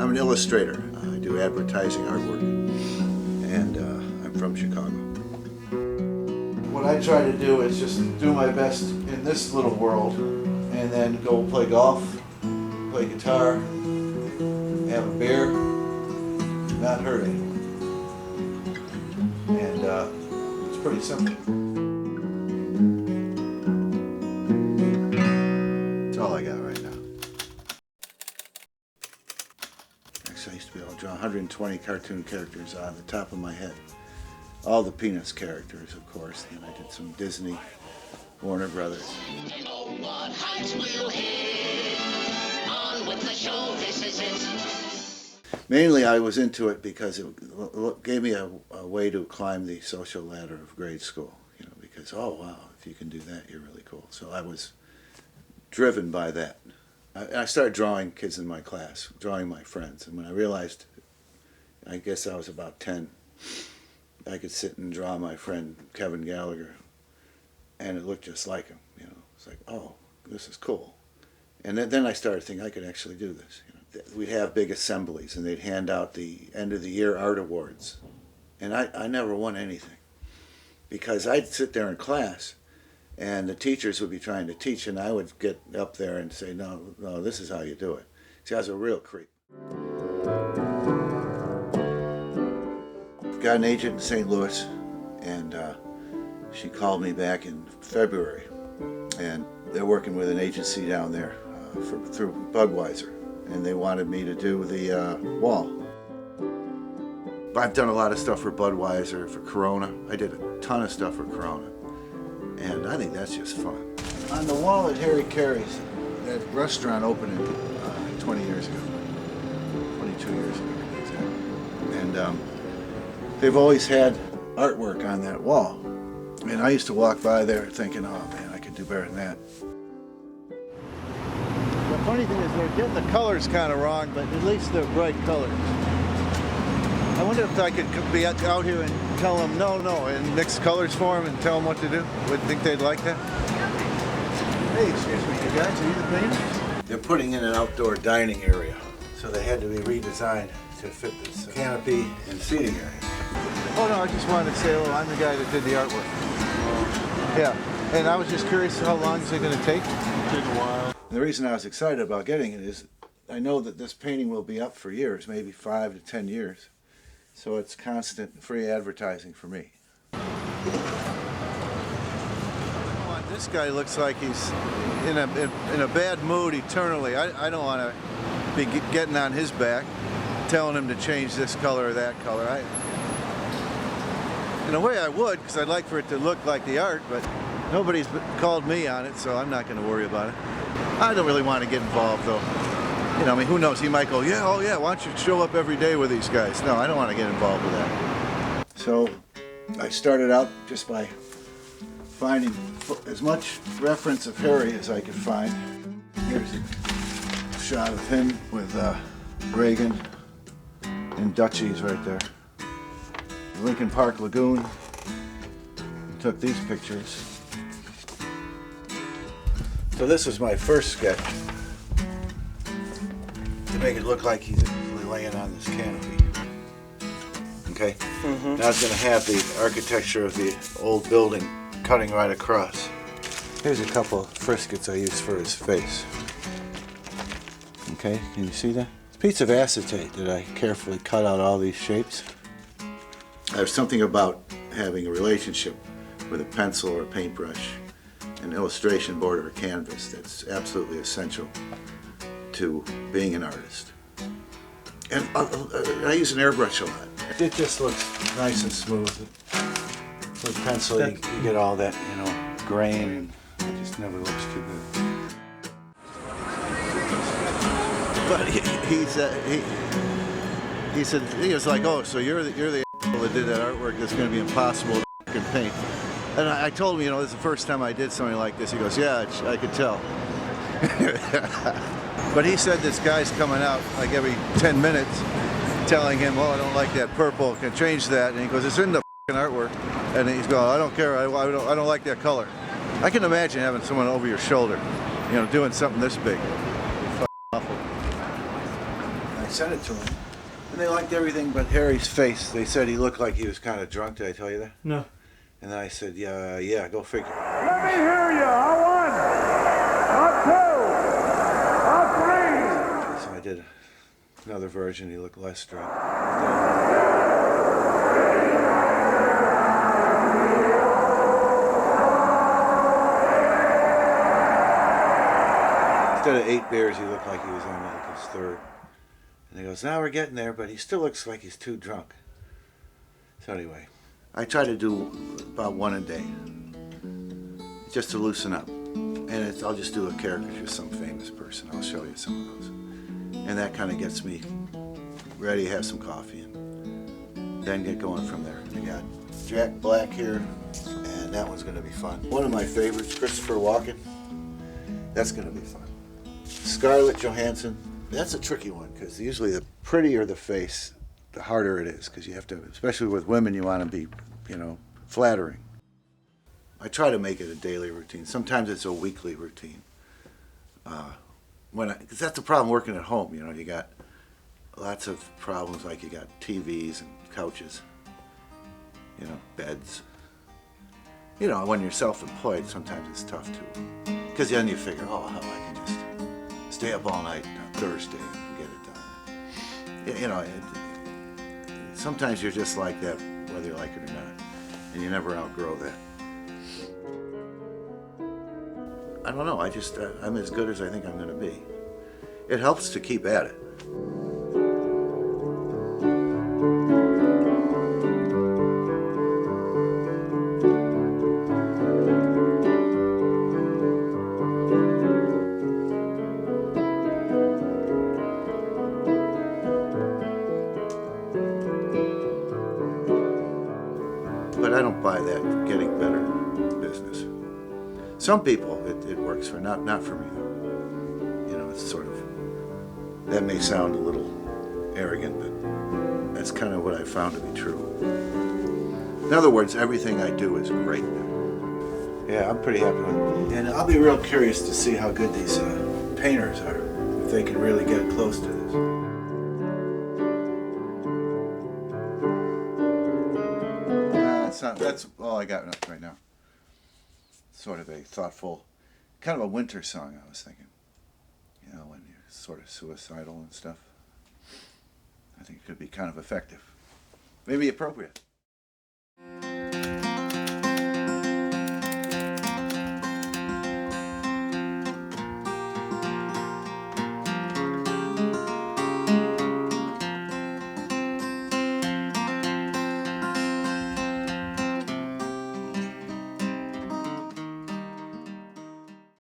I'm an illustrator. I do advertising artwork, and I'm from Chicago. What I try to do is just do my best in this little world, and then go play golf, play guitar, have a beer, not hurt anyone. And it's pretty simple. That's all I got right now. Actually, I used to be able to draw 120 cartoon characters on the top of my head. All the Peanuts characters, of course. Then I did some Disney, Warner Brothers. On with the show, this is it. Mainly I was into it because it gave me a way to climb the social ladder of grade school, because, oh wow, if you can do that, you're really cool. So I was driven by that. I started drawing kids in my class, drawing my friends, and when I realized, I guess I was about 10, I could sit and draw my friend Kevin Gallagher, and it looked just like him. It's like, oh, this is cool. And then I started thinking I could actually do this. We'd have big assemblies, and they'd hand out the end of the year art awards, and I never won anything, because I'd sit there in class, and the teachers would be trying to teach, and I would get up there and say, no, this is how you do it. See, I was a real creep. Got an agent in St. Louis, and she called me back in February, and they're working with an agency down there through Budweiser, and they wanted me to do the wall. I've done a lot of stuff for Budweiser, for Corona. I did a ton of stuff for Corona, and I think that's just fun. On the wall at Harry Caray's, that restaurant opened 20 years ago, 22 years ago, and they've always had artwork on that wall. And I used to walk by there thinking, oh man, I could do better than that. The funny thing is they're getting the colors kind of wrong, but at least they're bright colors. I wonder if I could be out here and tell them no, and mix colors for them and tell them what to do. Would think they'd like that? Hey, excuse me, you guys, are you the painters? They're putting in an outdoor dining area, so they had to be redesigned to fit this canopy and seating area. Oh no, I just wanted to say hello. I'm the guy that did the artwork. Yeah, and I was just curious, how long is it going to take? Take a while. The reason I was excited about getting it is I know that this painting will be up for years, maybe 5 to 10 years. So it's constant free advertising for me. This guy looks like he's in a bad mood eternally. I don't want to be getting on his back, telling him to change this color or that color. In a way I would, because I'd like for it to look like the art, but nobody's called me on it, so I'm not going to worry about it. I don't really want to get involved, though. I mean, who knows? He might go, yeah, oh yeah, why don't you show up every day with these guys? No, I don't want to get involved with that. So I started out just by finding as much reference of Harry as I could find. Here's a shot of him with Reagan and Dutchies right there. Lincoln Park Lagoon. Took these pictures. So this was my first sketch, to make it look like he's actually laying on this canopy. Okay? Mm-hmm. Now it's going to have the architecture of the old building cutting right across. Here's a couple of friskets I used for his face. Okay, can you see that? It's a piece of acetate that I carefully cut out all these shapes. There's something about having a relationship with a pencil or a paintbrush, an illustration board or a canvas that's absolutely essential to being an artist. And I use an airbrush a lot. It just looks nice and smooth. With pencil, you get all that, grain, and it just never looks too good. But he said, he was like, oh, so you're the asshole that did that artwork that's going to be impossible to paint. And I told him, this is the first time I did something like this. He goes, yeah, I could tell. But he said this guy's coming out like every 10 minutes telling him, oh, I don't like that purple, can change that. And he goes, it's in the artwork. And he's going, I don't care, I don't like that color. I can imagine having someone over your shoulder, doing something this big. Awful. I sent it to them, and they liked everything but Harry's face. They said he looked like he was kind of drunk. Did I tell you that? No. And then I said, yeah, go figure. Let me hear you. I won. Up two. Up three. So I did another version. He looked less drunk. Instead of 8 beers, he looked like he was on like his third. And he goes, now we're getting there, but he still looks like he's too drunk. So anyway, I try to do about one a day, just to loosen up. And I'll just do a caricature of some famous person. I'll show you some of those. And that kind of gets me ready to have some coffee and then get going from there. I got Jack Black here, and that one's going to be fun. One of my favorites, Christopher Walken. That's going to be fun. Scarlett Johansson. That's a tricky one because usually the prettier the face, the harder it is, because you have to, especially with women, you want to be, flattering. I try to make it a daily routine. Sometimes it's a weekly routine. Because that's the problem working at home. You got lots of problems, like you got TVs and couches, beds. When you're self-employed, sometimes it's tough too. Because then you figure, how I can just stay up all night on Thursday and get it done. Sometimes you're just like that, whether you like it or not, and you never outgrow that. I don't know, I'm as good as I think I'm going to be. It helps to keep at it. But I don't buy that getting better business. Some people it works for, not for me though. It's sort of, that may sound a little arrogant, but that's kind of what I found to be true. In other words, everything I do is great. Yeah, I'm pretty happy with it. And I'll be real curious to see how good these painters are, if they can really get close to this. That's all I got right now. Sort of a thoughtful, kind of a winter song, I was thinking. When you're sort of suicidal and stuff. I think it could be kind of effective. Maybe appropriate.